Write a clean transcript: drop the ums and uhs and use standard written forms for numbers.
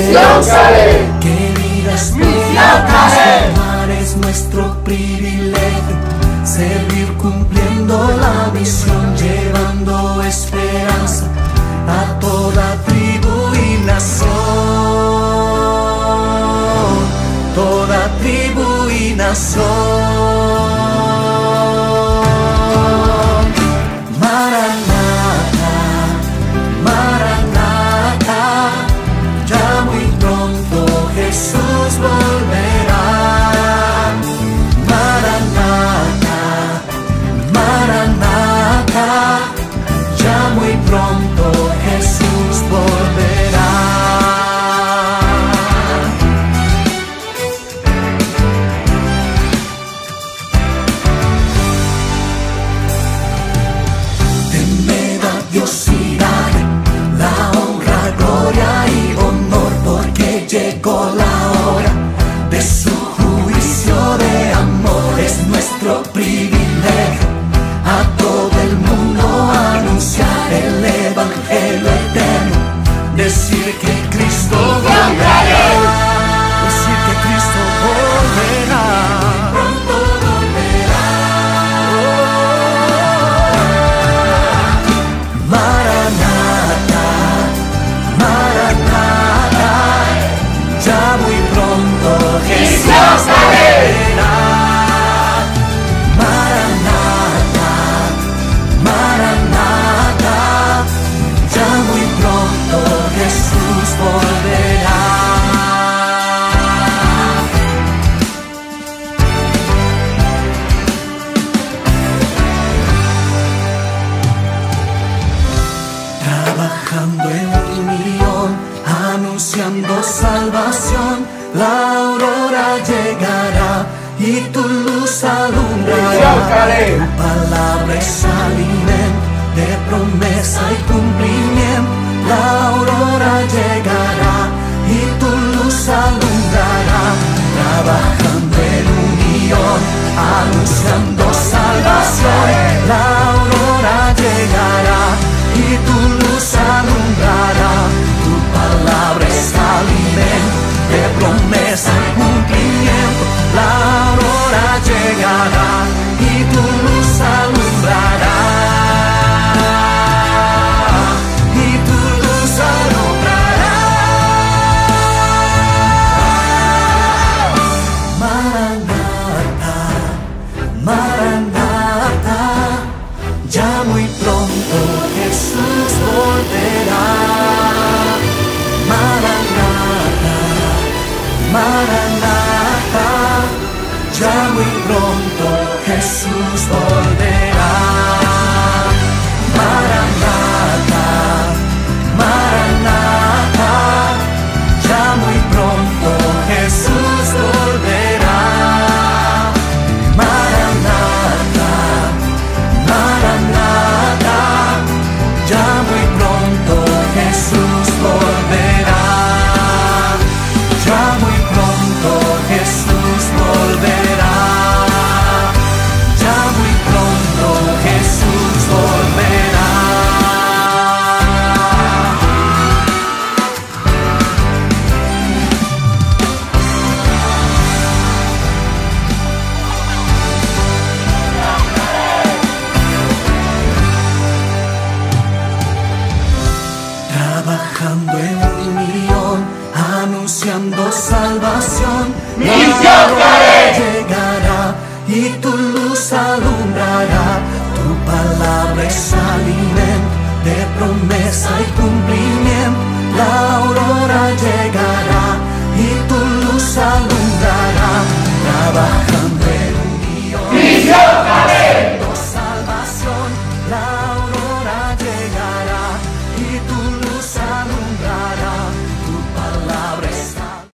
Misión Calais. Que vidas Misión Calais. es nuestro privilegio, servir cumpliendo la misión, llevando esperanza a toda tribu y nación, toda tribu y nación. Maranata, Maranata, ya muy pronto Jesús volverá. Maranata, Maranata, ya muy pronto Jesús volverá. Temed a Dios y dale la honra, gloria y honor, porque llegó la hora de su juicio de amor. Es nuestro privilegio a todo el mundo anunciar el evangelio eterno, decir que Cristo volverá, decir que Cristo volverá, pronto volverá. Maranata, Maranata, ya muy pronto Jesús volverá. Maranata, Maranata, ya muy pronto Jesús volverá. Trabajando en unión, anunciando salvación, la aurora llegará y tu luz alumbrará. Tu palabra es alimento de promesa y cumplimiento. La aurora llegará y tu luz alumbrará. Trabajando en unión, anunciando salvación, la aurora llegará y tu luz alumbrará. Tu palabra es alimento de promesa y cumplimiento. La aurora llegará y tu luz alumbrará. Y tu luz alumbrará. Maranata, Maranata, ya muy pronto Jesús volverá. Maranata, Maranata, ya muy pronto Jesús volverá. Maranata, Maranata, ya muy pronto Jesús volverá. Maranata, Maranata, ya muy pronto Jesús volverá. Ya muy pronto Jesús volverá. Ya muy pronto Jesús volverá. Trabajando en unión, anunciando salvación, Misión Calais. llegará y tu luz alumbrará. Tu palabra es alimento de promesa y cumplimiento. La aurora llegará